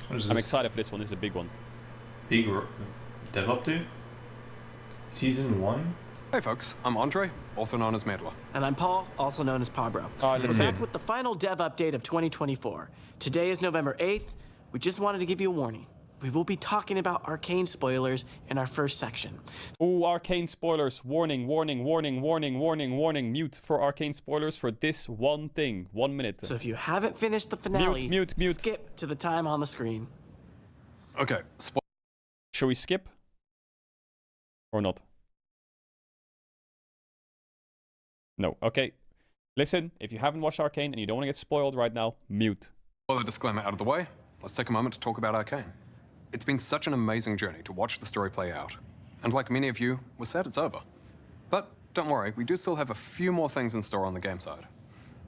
What is this? I'm excited for this one. This is a big one. Big dev update? Season 1? Hey folks, I'm Andre, also known as Medler. And I'm Paul, also known as Pabro. We're back with the final dev update of 2024. Today is November 8th. We just wanted to give you a warning. We will be talking about Arcane spoilers in our first section. Oh, Arcane spoilers. Warning, warning, warning, warning, warning, warning. Mute for Arcane spoilers for this one thing. 1 minute. So if you haven't finished the finale, Mute. skip to the time on the screen. Okay, Shall we skip? Or not? No. Okay. Listen, if you haven't watched Arcane and you don't want to get spoiled right now, mute. spoiler disclaimer out of the way, let's take a moment to talk about Arcane. It's been such an amazing journey to watch the story play out. And like many of you, we're sad it's over. But don't worry, we do still have a few more things in store on the game side.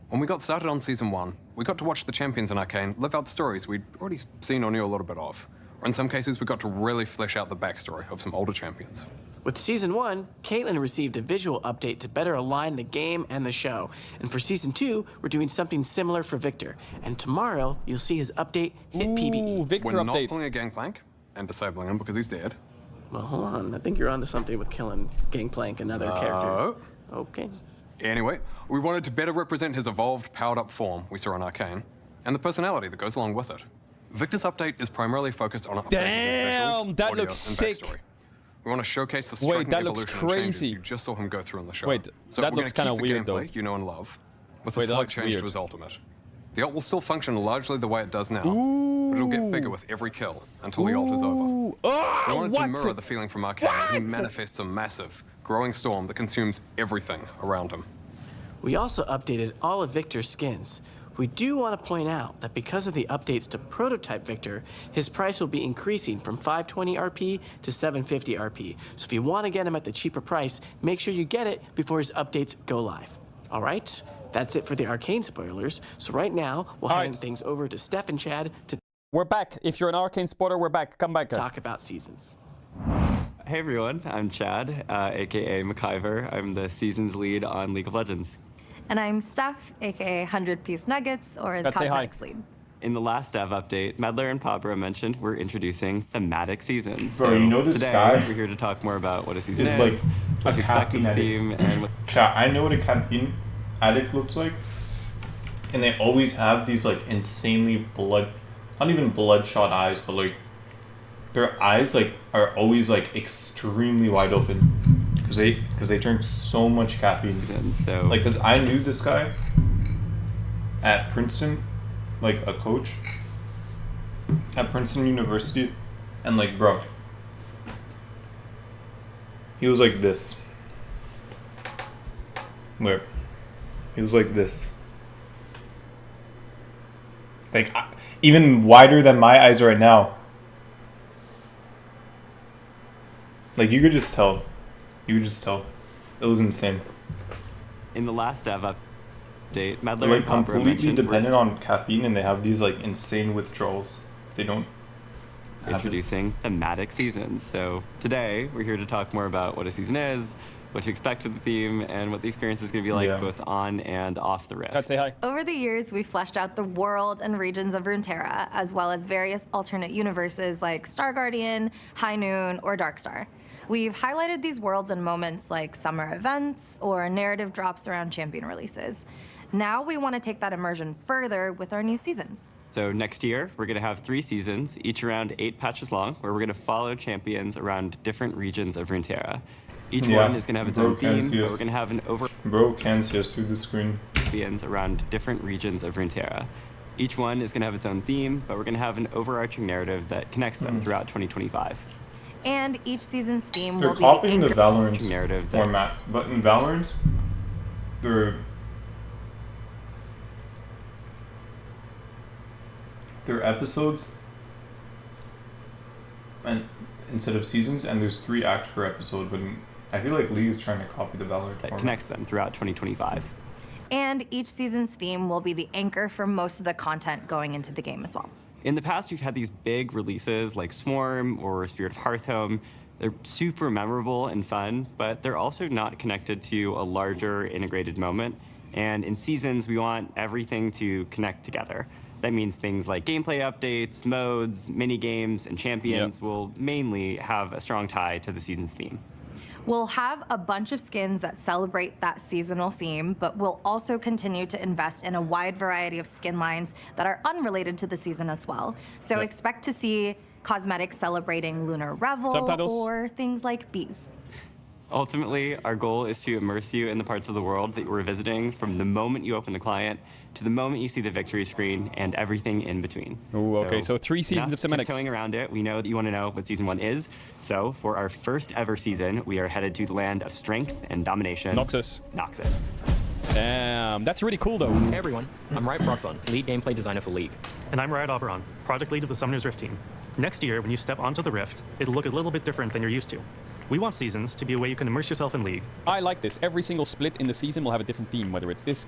When we got started on Season 1, we got to watch the champions in Arcane live out stories we'd already seen or knew a little bit of. Or in some cases, we got to really flesh out the backstory of some older champions. With Season 1, Caitlin received a visual update to better align the game and the show. And for Season 2, we're doing something similar for Victor. And tomorrow, you'll see his update hit PBE. Victor We're update. not pulling a Gangplank and disabling him because he's dead. Well, hold on. I think you're onto something with killing Gangplank and other characters. Okay. Anyway, we wanted to better represent his evolved, powered-up form we saw in Arcane, and the personality that goes along with it. Victor's update is primarily focused on updating Damn, his visuals, that audio, looks and sick. backstory. We want to showcase the striking that looks evolution and changes crazy. you just saw him go through in the show. Wait, so that we're looks going kinda to keep the weird, though. gameplay you know and love, with Wait, a that slight looks change weird. to his ultimate. The ult will still function largely the way it does now, but it'll get bigger with every kill until the ult is over. Oh, We wanted to what? mirror the feeling from Arcane. He manifests a massive, growing storm that consumes everything around him. We also updated all of Victor's skins. We do want to point out that because of the updates to Prototype Victor, his price will be increasing from 520 RP to 750 RP. So if you want to get him at the cheaper price, make sure you get it before his updates go live. All right? That's it for the Arcane spoilers. So right now, we'll hand things over to Steph and Chad to We're back. If you're an Arcane spoiler, we're back. Come back. talk about seasons. Hey everyone, I'm Chad, aka McIver. I'm the seasons lead on League of Legends. And I'm Steph, aka 100 Piece Nuggets, or the Let's say hi. Cosmetics lead. In the last dev update, Medler and Pabra mentioned we're introducing thematic seasons. Bro, you know this today, guy we're here to talk more about what a season is is, like what a to expect with caffeine the addict. theme, and what Chat, I know what a caffeine addict looks like. And they always have these like insanely not even bloodshot eyes, but like their eyes like are always like extremely wide open because they drink so much caffeine. seasons. So Like, cause I knew this guy at Princeton, like a coach at Princeton University, and like, bro, he was like this. Where? He was like this. Like, even wider than my eyes right now. Like, you could just tell. You could just tell. It was insane. in the last dev update, They're Medler like and Pabra completely mentioned dependent on caffeine, and they have these like insane withdrawals if they don't we're have it. introducing thematic seasons. So today, we're here to talk more about what a season is, what to expect with the theme, and what the experience is going to be like Yeah. both on and off the Rift. Let's say hi. Over the years, we fleshed out the world and regions of Runeterra, as well as various alternate universes like Star Guardian, High Noon, or Darkstar. We've highlighted these worlds in moments like summer events or narrative drops around champion releases. Now we want to take that immersion further with our new seasons. So next year, we're going to have 3 seasons, each around 8 patches long, where we're going to follow champions around different regions of Runeterra. Each Yeah, one is going to have its bro own can theme, see but us. we're going to have an Bro can see us through the screen. champions around different regions of Runeterra. Each one is going to have its own theme, but we're going to have an overarching narrative that connects them throughout 2025. And each season's theme They're will be copying the anchor. Valorant narrative that- format, but in Valorant, their episodes, and instead of seasons, and there's 3 acts per episode. But I feel like League is trying to copy the Valorant that format. connects them throughout 2025. And each season's theme will be the anchor for most of the content going into the game as well. In the past, we've had these big releases like Swarm or Spirit of Hearthhome. They're super memorable and fun, but they're also not connected to a larger integrated moment. And in seasons, we want everything to connect together. That means things like gameplay updates, modes, mini games, and champions will mainly have a strong tie to the season's theme. We'll have a bunch of skins that celebrate that seasonal theme, but we'll also continue to invest in a wide variety of skin lines that are unrelated to the season as well. So expect to see cosmetics celebrating Lunar Revel Subtitles. or things like bees. Ultimately, our goal is to immerse you in the parts of the world that we're visiting from the moment you open the client to the moment you see the victory screen and everything in between. Ooh, okay, so 3 seasons of cinematics. Tiptoeing around it, we know that you want to know what season 1 is. So for our first ever season, we are headed to the land of strength and domination. Noxus. Noxus. Damn, that's really cool though. Hey everyone, I'm Riot Froxon, lead gameplay designer for League. And I'm Riot Oberon, project lead of the Summoner's Rift team. Next year, when you step onto the Rift, it'll look a little bit different than you're used to. We want seasons to be a way you can immerse yourself in League. I like this. Every single split in the season will have a different theme, whether it's this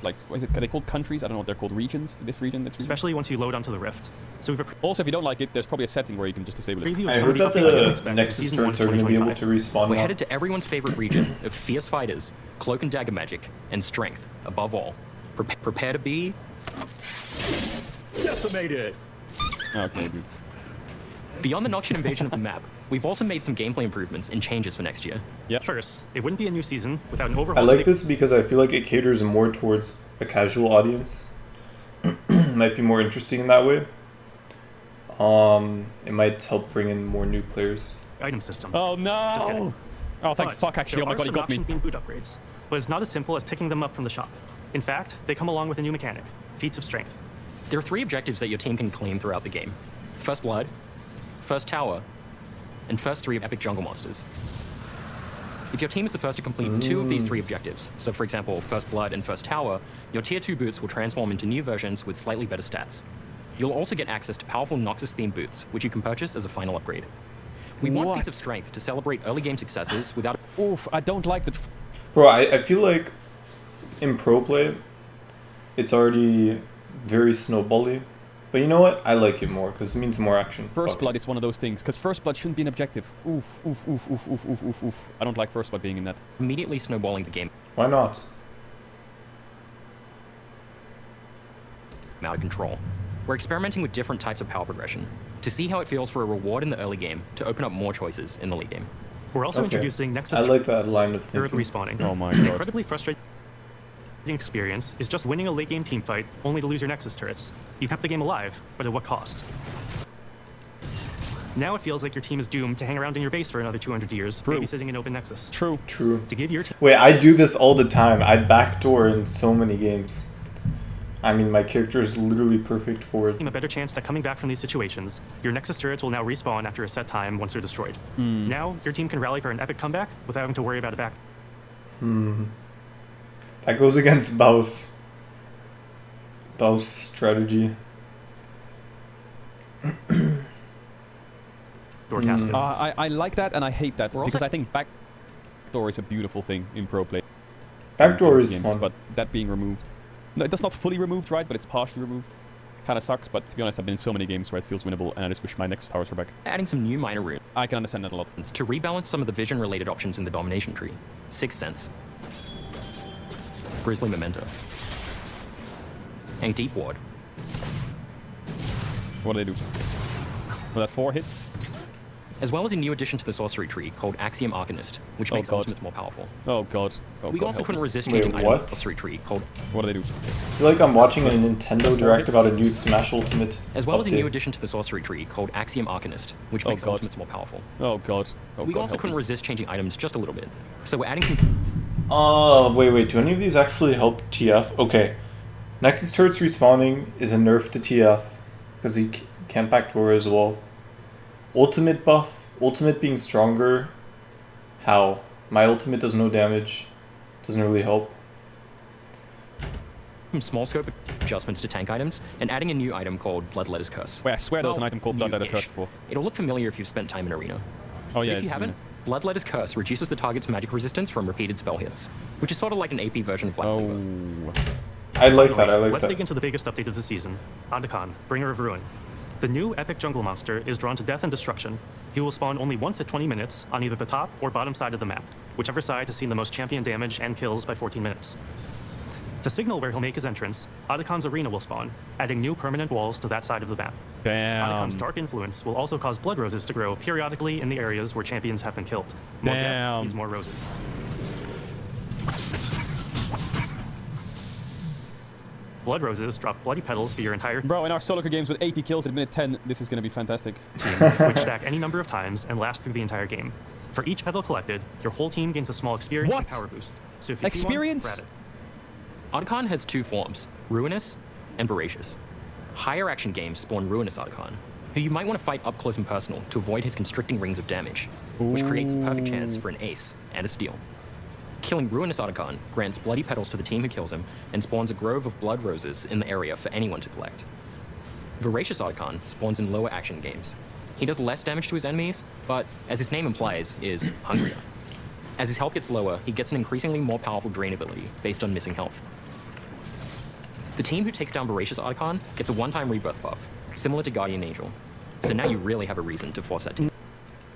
like, what is it, are they called countries? I don't know what they're called, regions? This region, that region? Especially once you load onto the Rift. So we've Also, if you don't like it, there's probably a setting where you can just disable it. preview of I some heard of that the updates you can the expect in Nexus season 1 turrets are going to be able 2025. to respawn We're now. headed to everyone's favorite region of fierce fighters, cloak and dagger magic, and strength, above all. Prepare to be... decimated! Okay, dude. Beyond the Noxian invasion of the map, we've also made some gameplay improvements and changes for next year. Yeah. First, it wouldn't be a new season without an overhaul. I to like the- this because I feel like it caters more towards a casual audience. Might be more interesting in that way. It might help bring in more new players. item system. Oh Just no! kidding. Oh, thank But fuck, actually. Oh there my god, are he some got me. option-themed boot upgrades, but it's not as simple as picking them up from the shop. In fact, they come along with a new mechanic, Feats of Strength. There are 3 objectives that your team can claim throughout the game. First Blood, First Tower, and First 3 Epic Jungle Monsters. If your team is the first to complete 2 of these 3 objectives, so for example, First Blood and First Tower, your Tier 2 boots will transform into new versions with slightly better stats. You'll also get access to powerful Noxus-themed boots, which you can purchase as a final upgrade. We want What? Feats of Strength to celebrate early game successes without... Oof, I don't like that. Bro, I feel like in pro play, it's already very snowbally. But you know what? I like it more because it means more action. First Fuck it. Blood is one of those things, because First Blood shouldn't be an objective. Oof, oof, oof, oof, oof, oof, oof, oof. I don't like First Blood being in that. immediately snowballing the game Why not? out of control. We're experimenting with different types of power progression to see how it feels for a reward in the early game to open up more choices in the late game. We're also Okay. introducing Nexus I like that line of Turret thinking. respawning. Oh my An god. incredibly frustrating experience is just winning a late game team fight only to lose your Nexus turrets. You kept the game alive, but at what cost? Now it feels like your team is doomed to hang around in your base for another 200 years, True. babysitting an open Nexus. True. True. To give your team Wait, I do this all the time. I backdoor in so many games. I mean, my character is literally perfect for it. a better chance at coming back from these situations, your Nexus turrets will now respawn after a set time once they're destroyed. Now, your team can rally for an epic comeback without having to worry about it back. That goes against Bao's strategy. Door casket. I like that and I hate that, We're because also- I think backdoor is a beautiful thing in pro play. Backdoor in is games, fun. But that being removed. No, it's not fully removed, right? But it's partially removed. Kind of sucks, but to be honest, I've been in so many games where it feels winnable, and I just wish my next towers were back. Adding some new minor runes I can understand that a lot. to rebalance some of the vision-related options in the domination tree. Sixth Sense, Grizzly Memento, and Deep Ward. What do they do? Well, that 4 hits? As well as a new addition to the sorcery tree called Axiom Arcanist, which makes God. ultimates more powerful. Oh god. Oh We god, also help couldn't me. resist Wait, changing item what? of the sorcery tree called, What do they do? I feel like I'm watching a Nintendo Direct about a new Smash Ultimate as well as a new update. addition to the sorcery tree called Axiom Arcanist, which Oh makes God. ultimates more powerful. Oh god. Oh We god, also help couldn't me. resist changing items just a little bit. So we're adding some Oh, wait. Do any of these actually help TF? Okay. Nexus turrets respawning is a nerf to TF because he can't backdoor as well. Ultimate buff. Ultimate being stronger. How? My ultimate does no damage. Doesn't really help. small scope adjustments to tank items and adding a new item called Bloodletter's Curse. Wait, I swear there was an Well, item called Bloodletter new-ish. Curse before. It'll look familiar if you've spent time in Arena. Oh yeah, If you it's haven't, Bloodletter's Curse reduces the target's magic resistance from repeated spell hits, which is sort of like an AP version of Black Clover. Oh. I like that. I like Let's that. dig into the biggest update of the season, Andakon, Bringer of Ruin. The new epic jungle monster is drawn to death and destruction. He will spawn only once at 20 minutes on either the top or bottom side of the map, whichever side has seen the most champion damage and kills by 14 minutes. To signal where he'll make his entrance, Otacon's arena will spawn, adding new permanent walls to that side of the map. Otacon's Damn. dark influence will also cause blood roses to grow periodically in the areas where champions have been killed. More death Damn. means more roses. Blood roses drop bloody petals for your entire Bro, in our solo queue games with 80 kills at minute 10, this is going to be fantastic. team, which stack any number of times and last through the entire game. For each petal collected, your whole team gains a small experience and What? power boost. So if you Experience? see one, grab it. Otacon has two forms, Ruinous and Voracious. Higher action games spawn Ruinous Otacon, who you might want to fight up close and personal to avoid his constricting rings of damage, which creates a perfect chance for an ace and a steal. Killing Ruinous Otacon grants bloody petals to the team who kills him and spawns a grove of blood roses in the area for anyone to collect. Voracious Otacon spawns in lower action games. He does less damage to his enemies, but as his name implies, is hungrier. As his health gets lower, he gets an increasingly more powerful drain ability based on missing health. The team who takes down Voracious Otacon gets a one-time rebirth buff, similar to Guardian Angel. So now you really have a reason to force that team.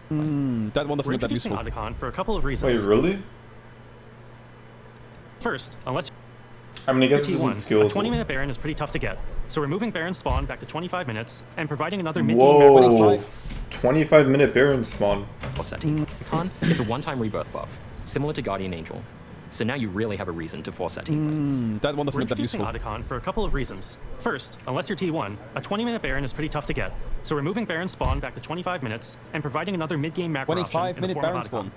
That one doesn't We're look that introducing useful. Otacon for a couple of reasons. Wait, really? First, unless I mean, I guess you're this T1, isn't skilled. a 20-minute Baron is pretty tough to get. So we're moving Baron's spawn back to 25 minutes and providing another mid-game map. Whoa! 25-minute Baron spawn. Force that team. Otacon gets a one-time rebirth buff, similar to Guardian Angel. So now you really have a reason to force that team fight. That one doesn't We're look that introducing useful. Otacon for a couple of reasons. First, unless you're T1, a 20-minute Baron is pretty tough to get. So we're moving Baron's spawn back to 25 minutes and providing another mid-game macro option in the 25-minute form of Baron Otacon. spawn.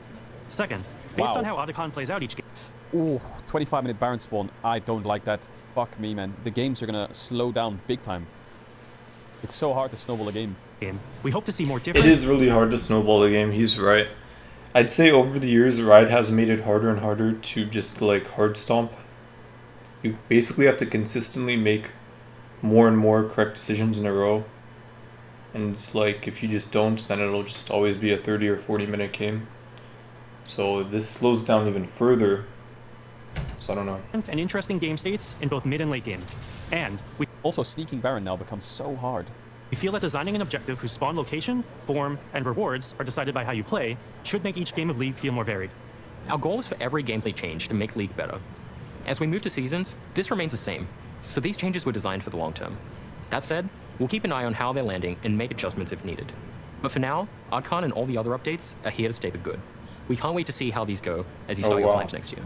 Second, based Wow. on how Otacon plays out each game, Ooh, 25-minute Baron spawn. I don't like that. Fuck me, man. The games are gonna slow down big time. It's so hard to snowball a game. we hope to see more It different is really hard to snowball the game, he's right. I'd say over the years, Riot has made it harder and harder to just like hard stomp. You basically have to consistently make more and more correct decisions in a row. And it's like, if you just don't, then it'll just always be a 30 or 40-minute game. So this slows down even further. So I don't know. and interesting game states in both mid and late game. And we Also, sneaking Baron now becomes so hard. feel that designing an objective whose spawn location, form, and rewards are decided by how you play should make each game of League feel more varied. Our goal is for every gameplay change to make League better. As we move to seasons, this remains the same, so these changes were designed for the long term. That said, we'll keep an eye on how they're landing and make adjustments if needed. But for now, Otacon and all the other updates are here to stay for good. We can't wait to see how these go as you start your wow. climbs next year.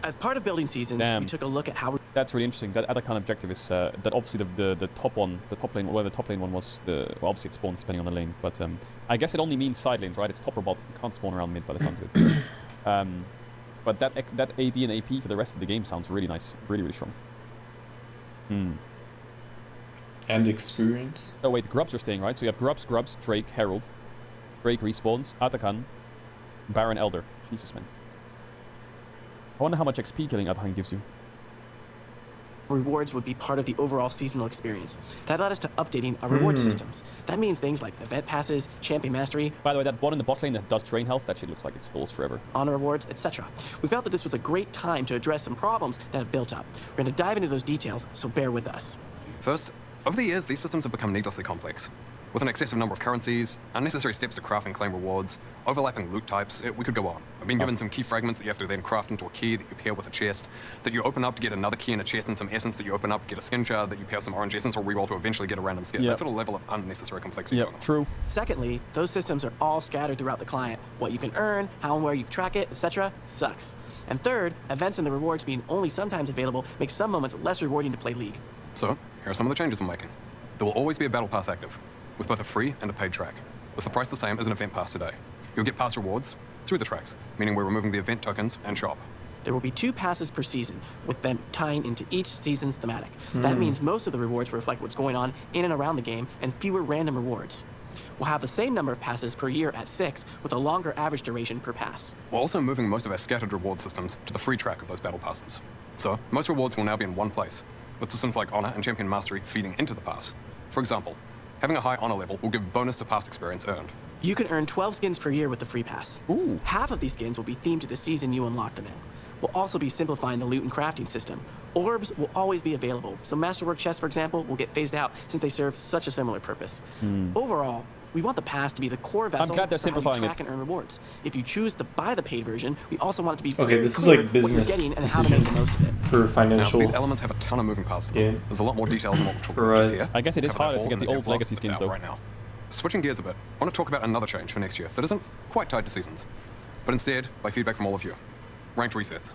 As part of building seasons, Damn. we took a look at how we That's really interesting. That Otacon objective is that obviously the top one, the top lane, well, the top lane one was well, obviously it spawns depending on the lane, but I guess it only means side lanes, right? It's top or bot. You can't spawn around mid by the sounds of it. But that AD and AP for the rest of the game sounds really nice, really really strong. And experience. Oh wait, Grubs are staying, right? So you have Grubs, Drake, Herald. Drake respawns, Otacon, Baron, Elder. Jesus, man. I wonder how much XP killing Otacon gives you. rewards would be part of the overall seasonal experience. That led us to updating our reward systems. That means things like event passes, champion mastery, By the way, that one in the bot lane that does drain health, that shit looks like it stalls forever. honor rewards, etc. We felt that this was a great time to address some problems that have built up. We're going to dive into those details, so bear with us. First, over the years, these systems have become needlessly complex. With an excessive number of currencies, unnecessary steps to craft and claim rewards, overlapping loot types, we could go on. I've been given some key fragments that you have to then craft into a key that you pair with a chest, that you open up to get another key in a chest and some essence that you open up to get a skin shard, that you pair some orange essence or reroll to eventually get a random skin. Yep. That sort of level of unnecessary complexity going on. True. Secondly, those systems are all scattered throughout the client. What you can earn, how and where you track it, etc. sucks. And third, events and the rewards being only sometimes available makes some moments less rewarding to play League. So, here are some of the changes I'm making. There will always be a battle pass active, with both a free and a paid track, with the price the same as an event pass today. You'll get pass rewards through the tracks, meaning we're removing the event tokens and shop. There will be 2 passes per season, with them tying into each season's thematic. That means most of the rewards reflect what's going on in and around the game, and fewer random rewards. We'll have the same number of passes per year at 6, with a longer average duration per pass. We're also moving most of our scattered reward systems to the free track of those battle passes. So, most rewards will now be in one place, with systems like Honor and Champion Mastery feeding into the pass. For example, having a high Honor level will give bonus to past experience earned. You can earn 12 skins per year with the free pass. Ooh. Half of these skins will be themed to the season you unlock them in. We'll also be simplifying the loot and crafting system. Orbs will always be available, so Masterwork chests, for example, will get phased out since they serve such a similar purpose. Overall, We want the pass to be the core vessel glad they're for how you simplifying track it. and earn rewards. If you choose to buy the paid version, we also want it to be Okay, very this is clear like what you're business getting and how to make the most of it. for Now, financial. these elements have a ton of moving parts to them. Yeah. There's a lot more details than what we've talked For, about just here. I guess it is Cover that harder to all get in the old devlog legacy that's skins, out though. right now. Switching gears a bit, I want to talk about another change for next year that isn't quite tied to seasons, but instead by feedback from all of you. Ranked resets.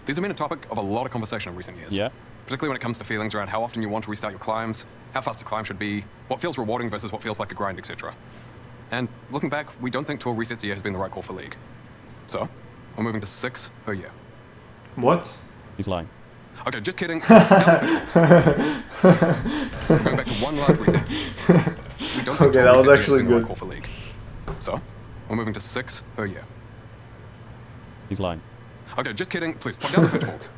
These have been a topic of a lot of conversation in recent years. Yeah. Particularly when it comes to feelings around how often you want to restart your climbs, how fast a climb should be, what feels rewarding versus what feels like a grind, etc. And looking back, we don't think 12 resets a year has been the right call for League. So, we're moving to 6 per year. What? He's lying. Okay, just kidding. We're going back to 1 large reset. We don't think Okay, that 12 was resets a year actually has been the right good. call for League. So, we're moving to 6 per year. He's lying. Okay, just kidding. Please put down the pitchforks.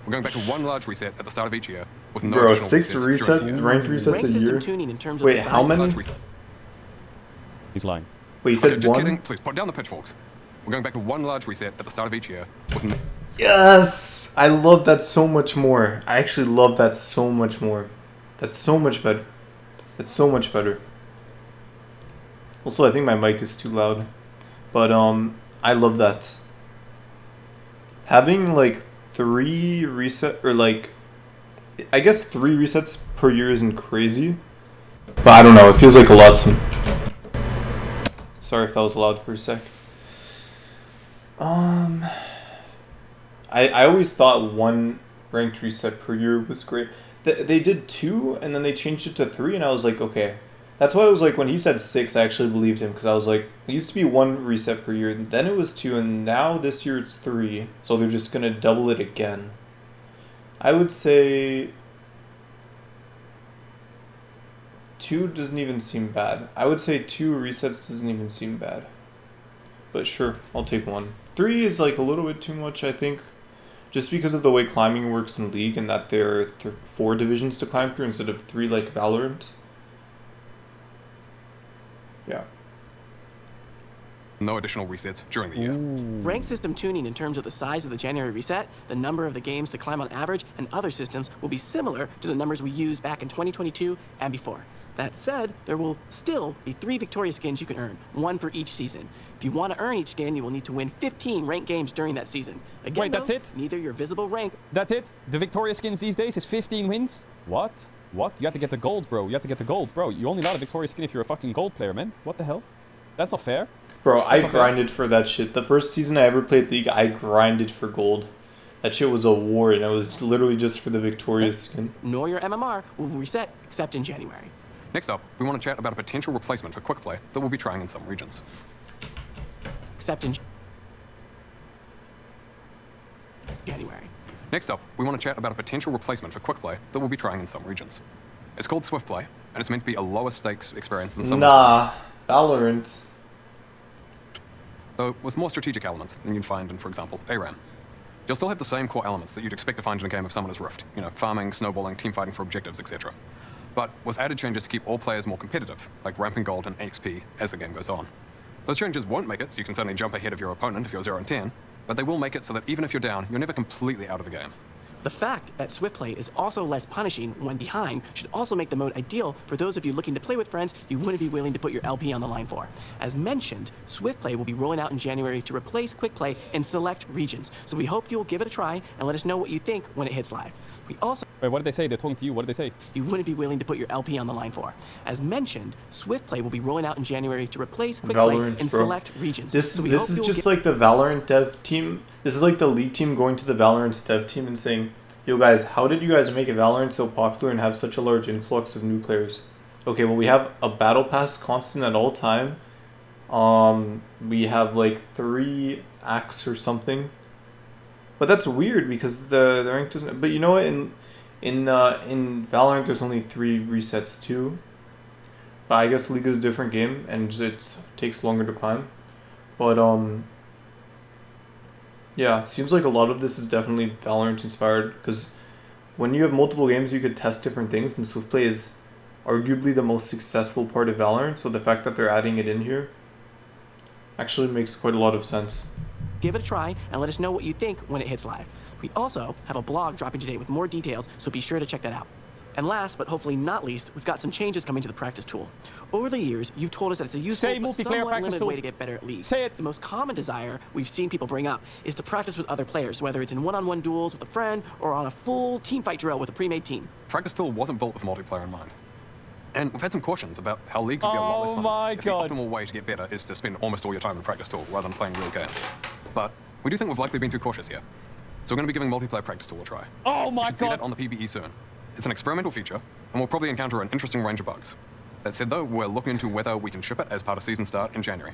We're going back to 1 large reset at the start of each year with no Bro, additional 6 resets during the year. ranked resets Rank a system year? tuning in terms of Wait, the size how of the many? Large reset. He's lying. Wait, you Okay, said just 1? kidding. Please put down the pitchforks. We're going back to 1 large reset at the start of each year with no Yes! I love that so much more. I actually love that so much more. That's so much better. That's so much better. Also, I think my mic is too loud. But, I love that. Having, like, 3 reset, or, like, I guess 3 resets per year isn't crazy. But I don't know, it feels like a lot. Sorry if that was loud for a sec. I always thought 1 ranked reset per year was great. They did 2, and then they changed it to 3, and I was like, okay. That's why I was like, when he said 6, I actually believed him, because I was like, it used to be 1 reset per year, then it was 2, and now this year it's 3, so they're just going to double it again. I would say 2 doesn't even seem bad. I would say 2 resets doesn't even seem bad. But sure, I'll take 1. 3 is like a little bit too much, I think. Just because of the way climbing works in League and that there are 4 divisions to climb through instead of 3 like Valorant. Yeah. no additional resets during the year. Rank system tuning in terms of the size of the January reset, the number of the games to climb on average, and other systems will be similar to the numbers we used back in 2022 and before. That said, there will still be 3 Victoria skins you can earn, 1 for each season. If you want to earn each skin, you will need to win 15 ranked games during that season. Again, Wait, that's though, it? neither your visible rank. That's it? The Victoria skins these days is 15 wins? What? What? You have to get the gold, bro. You have to get the gold, bro. You're only not a Victoria skin if you're a fucking gold player, man. What the hell? That's not fair. Bro, I That's not fair. grinded for that shit. The first season I ever played League, I grinded for gold. That shit was a war, and it was literally just for the Victoria skin. Nor your MMR will reset except in January. Next up, we want to chat about a potential replacement for quick play that we'll be trying in some regions. Except in January. Next up, we want to chat about a potential replacement for quick play that we'll be trying in some regions. It's called Swift Play, and it's meant to be a lower stakes experience than some Nah, Valorant. though with more strategic elements than you'd find in, for example, ARAM. You'll still have the same core elements that you'd expect to find in a game of Summoner's Rift, you know, farming, snowballing, teamfighting for objectives, etc. But with added changes to keep all players more competitive, like ramping gold and XP as the game goes on. Those changes won't make it so you can suddenly jump ahead of your opponent if you're 0 and 10, but they will make it so that even if you're down, you're never completely out of the game. The fact that Swift Play is also less punishing when behind should also make the mode ideal for those of you looking to play with friends you wouldn't be willing to put your LP on the line for. As mentioned, Swift Play will be rolling out in January to replace Quick Play in select regions, so we hope you'll give it a try and let us know what you think when it hits live. We also Wait, what did they say? They're talking to you. What did they say? you wouldn't be willing to put your LP on the line for. As mentioned, Swift Play will be rolling out in January to replace Quick Play Valorant, in bro. select regions. This so we this hope is you'll just gi- like the Valorant dev team. This is like the League team going to the Valorant dev team and saying, "Yo guys, how did you guys make Valorant so popular and have such a large influx of new players?" Okay, well we have a battle pass constant at all time. We have like 3 acts or something. But that's weird because the rank doesn't. But you know what? In Valorant, there's only 3 resets too. But I guess League is a different game and it takes longer to climb. But yeah, seems like a lot of this is definitely Valorant inspired because when you have multiple games, you could test different things, and Swift Play is arguably the most successful part of Valorant. So the fact that they're adding it in here actually makes quite a lot of sense. give it a try and let us know what you think when it hits live. We also have a blog dropping today with more details, so be sure to check that out. And last, but hopefully not least, we've got some changes coming to the practice tool. Over the years, you've told us that it's a useful Say but multiplayer somewhat practice limited tool. way to get better at League. Say it. The most common desire we've seen people bring up is to practice with other players, whether it's in one-on-one duels with a friend or on a full team fight drill with a pre-made team. Practice tool wasn't built with multiplayer in mind. And we've had some cautions about how League could be a lot less Oh fun my if God. the optimal way to get better is to spend almost all your time in practice tool rather than playing real games. But we do think we've likely been too cautious here. So we're going to be giving multiplayer practice tool a try. Oh my You should see God. that on the PBE soon. It's an experimental feature, and we'll probably encounter an interesting range of bugs. That said, though, we're looking into whether we can ship it as part of season start in January.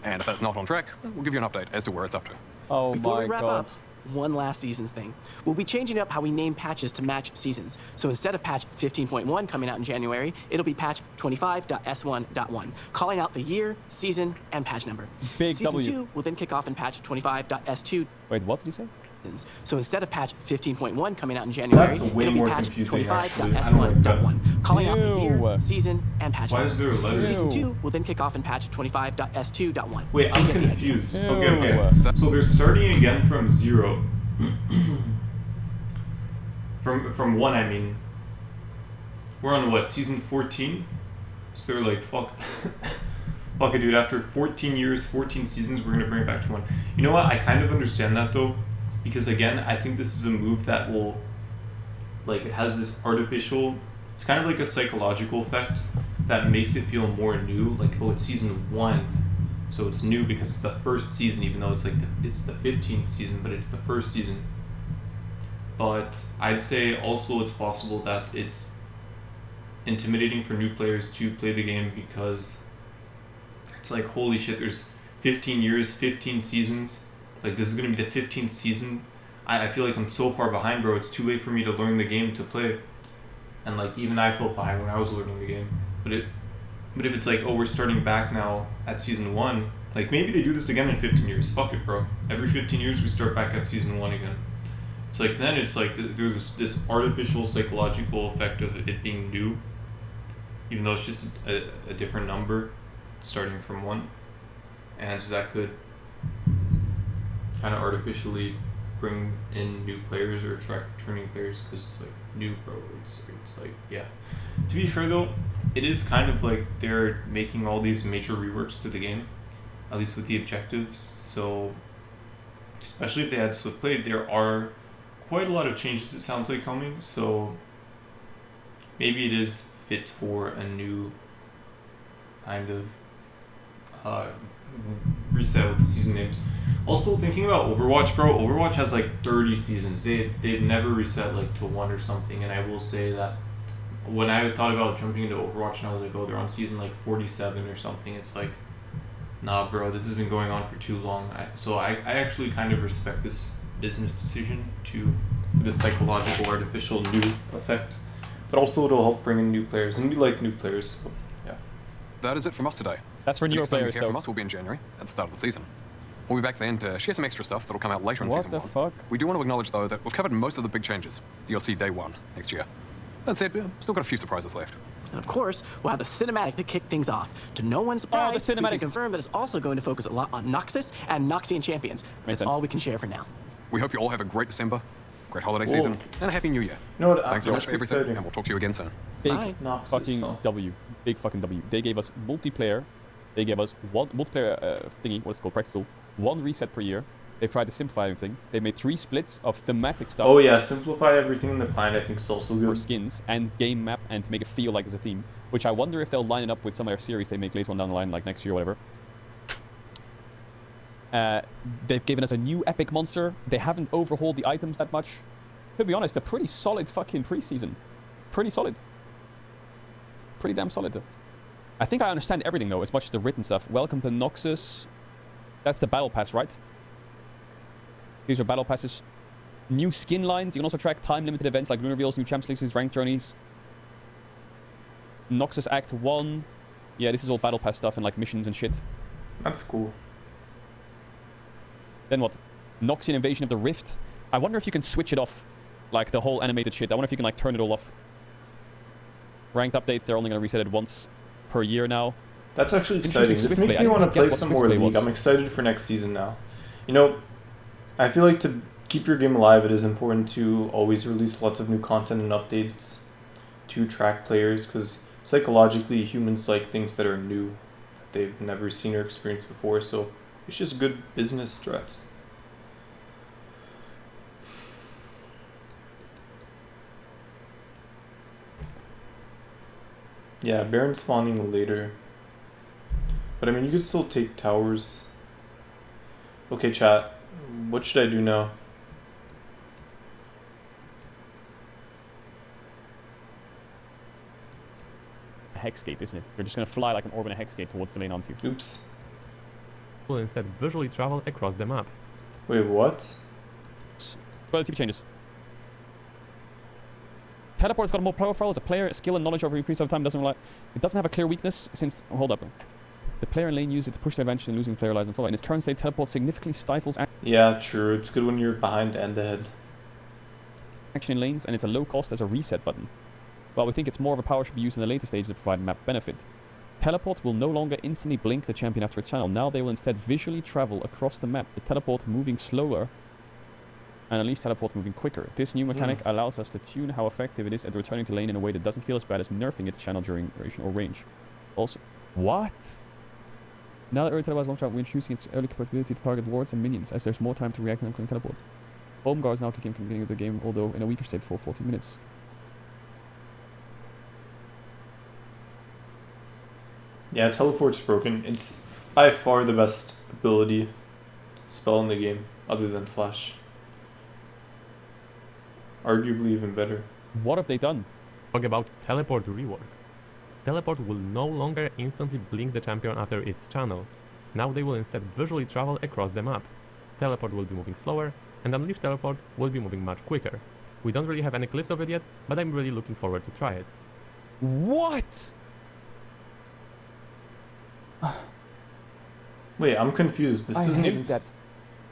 And if that's not on track, we'll give you an update as to where it's up to. Oh Before my we wrap God. up, one last seasons thing. We'll be changing up how we name patches to match seasons. So instead of patch 15.1 coming out in January, it'll be patch 25.s1.1, calling out the year, season, and patch number. Big Season W. 2 will then kick off in patch 25.s2. Wait, what did he say? So instead of patch 15.1 coming out in January, That's way it'll be more patch confusing, actually. I don't like 25.s1.1, calling out the year, Ew. season, and patch Why number. is there a letter? Season Ew. 2 will then kick off in patch 25.s2.1. Wait, I'm You get the idea. confused. Ew. Okay. So they're starting again from 0. from 1, I mean. We're on what, season 14? So they're like, fuck. Fuck it, dude. After 14 years, 14 seasons, we're gonna bring it back to 1. You know what? I kind of understand that though, because again, I think this is a move that will, like, it has this artificial. It's kind of like a psychological effect that makes it feel more new. Like, oh, it's season 1, so it's new because it's the first season, even though it's like it's the 15th season, but it's the first season. But I'd say also it's possible that it's intimidating for new players to play the game because it's like, holy shit, there's 15 years, 15 seasons. Like, this is going to be the 15th season. I feel like I'm so far behind, bro. It's too late for me to learn the game to play. And, like, even I felt behind when I was learning the game. But if it's like, oh, we're starting back now at season 1, like, maybe they do this again in 15 years. Fuck it, bro. Every 15 years, we start back at season 1 again. It's like, then it's like, there's this artificial psychological effect of it being new, even though it's just a different number starting from 1, and that could kind of artificially bring in new players or attract returning players because it's like new, bro. It's like, yeah. To be fair though, it is kind of like they're making all these major reworks to the game, at least with the objectives. So especially if they had Swift Play, there are quite a lot of changes, it sounds like, coming. So maybe it is fit for a new kind of reset with the season names. Also, thinking about Overwatch, bro, Overwatch has like 30 seasons. They've never reset like to 1 or something, and I will say that when I thought about jumping into Overwatch and I was like, oh, they're on season like 47 or something, it's like, nah, bro, this has been going on for too long. So I actually kind of respect this business decision for this psychological artificial new effect, but also it'll help bring in new players, and we like new players, so yeah. That is it from us today. That's for The newer next time you players, hear from though. us will be in January, at the start of the season. We'll be back then to share some extra stuff that'll come out later in What season the 1. fuck? We do want to acknowledge, though, that we've covered most of the big changes that you'll see day 1 next year. That said, still got a few surprises left. And of course, we'll have the cinematic to kick things off. To no one's surprise, we cinematic. can confirm that it's also going to focus a lot on Noxus and Noxian champions. That's sense. all we can share for now. We hope you all have a great December, great holiday Whoa. season, and a happy new year. You know what? Thanks so much that's for everything, exciting. and we'll talk to you again soon. Big Bye. Noxus, fucking huh? W. Big fucking W. They gave us multiplayer. They gave us one multiplayer thingy, what's it called, practice tool. 1 reset per year. They've tried to simplify everything. They made 3 splits of thematic stuff Oh yeah, simplify everything in the client, I think is also for good. skins and game map and to make it feel like it's a theme. Which I wonder if they'll line it up with some of their series they make later on down the line, like next year or whatever. They've given us a new epic monster. They haven't overhauled the items that much. To be honest, a pretty solid fucking preseason. Pretty solid. Pretty damn solid. I think I understand everything though, as much as the written stuff. Welcome to Noxus. That's the battle pass, right? These are battle passes. New skin lines. You can also track time-limited events like Lunar Reveals, new champs leagues, ranked journeys. Noxus Act 1. Yeah, this is all battle pass stuff and like missions and shit. That's cool. Then what? Noxian Invasion of the Rift. I wonder if you can switch it off. Like the whole animated shit. I wonder if you can like turn it all off. Ranked updates, they're only going to reset it once per year now. That's actually Interesting exciting. This Swift makes Play. me I want to didn't get play what some Swift more Play League. was. I'm excited for next season now. You know, I feel like to keep your game alive, it is important to always release lots of new content and updates. two track players because psychologically humans like things that are new, that they've never seen or experienced before. So it's just good business threats. Yeah, Baron spawning later. But I mean, you could still take towers. Okay, chat. What should I do now? Hex gate, isn't it? You're just gonna fly like an orb in a hex gate towards the lane onto you. Oops. Will instead visually travel across the map. Wait, what? Relative changes. Teleport's got a more profile as a player. Skill and knowledge over increase over time doesn't rely. It doesn't have a clear weakness since. Oh, hold up. The player in lane uses it to push their advantage and losing player lives and follow. In its current state, teleport significantly stifles Yeah, true. It's good when you're behind and ahead. action in lanes, and it's a low cost as a reset button. While we think it's more of a power should be used in the later stages to provide map benefit. Teleport will no longer instantly blink the champion after its channel. Now they will instead visually travel across the map, the teleport moving slower and unleash teleport moving quicker. This new mechanic allows us to tune how effective it is at returning to lane in a way that doesn't feel as bad as nerfing its channel duration or range. Also, what? Now that early teleport is launched out, we're introducing its early capability to target wards and minions, as there's more time to react and upcoming teleport. Home guards now kick in from the beginning of the game, although in a weaker state for 40 minutes. Yeah, teleport's broken. It's by far the best ability spell in the game, other than flash. Arguably even better. What have they done? Talk about teleport rework. Teleport will no longer instantly blink the champion after its channel. Now they will instead visually travel across the map. Teleport will be moving slower, and Unleash Teleport will be moving much quicker. We don't really have any clips of it yet, but I'm really looking forward to try it. What? Wait, I'm confused. This doesn't even...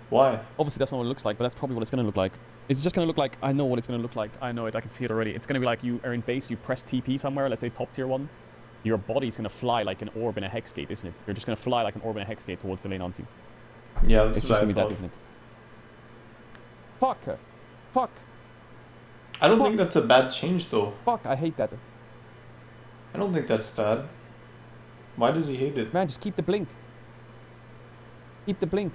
Why? Obviously that's not what it looks like, but that's probably what it's going to look like. It's just going to look like, I know what it's going to look like. I know it, I can see it already. It's going to be like you are in base, you press TP somewhere, let's say top tier 1. Your body's going to fly like an orb in a hex gate, isn't it? You're just going to fly like an orb in a hex gate towards the lane onto you. Yeah, this It's is just what going to I be that, thought. isn't it? Fuck. Fuck. I don't Fuck. think that's a bad change, though. Fuck, I hate that. I don't think that's bad. Why does he hate it? Man, just keep the blink. Keep the blink.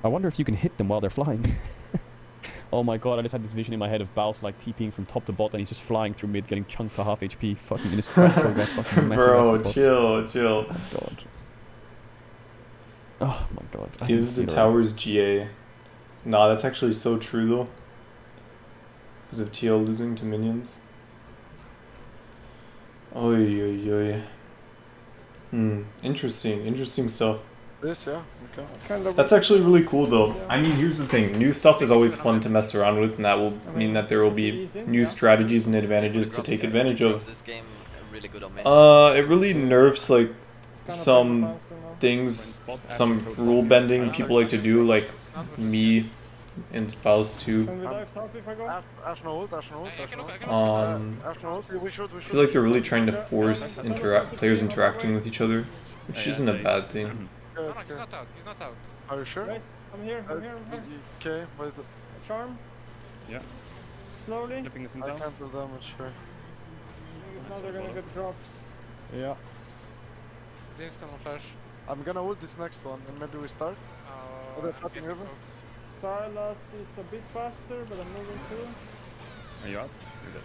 I wonder if you can hit them while they're flying. Oh my god, I just had this vision in my head of Baus like TPing from top to bot and he's just flying through mid, getting chunked to half HP, fucking in his crash for that fucking massive Bro, ass bot. chill. Oh my god. Oh my god. I can Gives see the it towers GA. Nah, that's actually so true, though. Because of TL losing to minions. Oy, oy, oy. Interesting stuff. This, yeah, okay. That's actually really cool, though. I mean, here's the thing. New stuff is always fun to mess around with, and that will mean that there will be new strategies and advantages to take advantage of. It really nerfs, like, some things, some rule bending people like to do, like me and Spouse too. I feel like they're really trying to force players interacting with each other, which isn't a bad thing. No, he's not out. He's not out. Are you sure? Wait, I'm here. Okay, wait. Charm. Yeah. Slowly. Flipping this I down. can't do damage here. Because now they're gonna get drops. Yeah. He's instant on flash. I'm gonna ult this next one, and maybe we start. Oh, fucking river. Silas is a bit faster, but I'm moving too. Are you out? You're dead.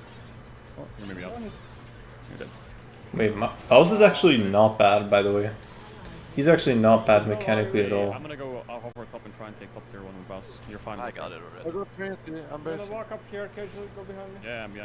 Oh, you're maybe out. You're dead. Wait, Baus is actually not bad, by the way. He's actually not bad mechanically at all. I'm gonna go hover top and try and take top tier 1 with Baus. You're fine. I got it already. I got Trinity, I'm I'm gonna basing. walk up here, casually, go behind me. Yeah, I'm behind.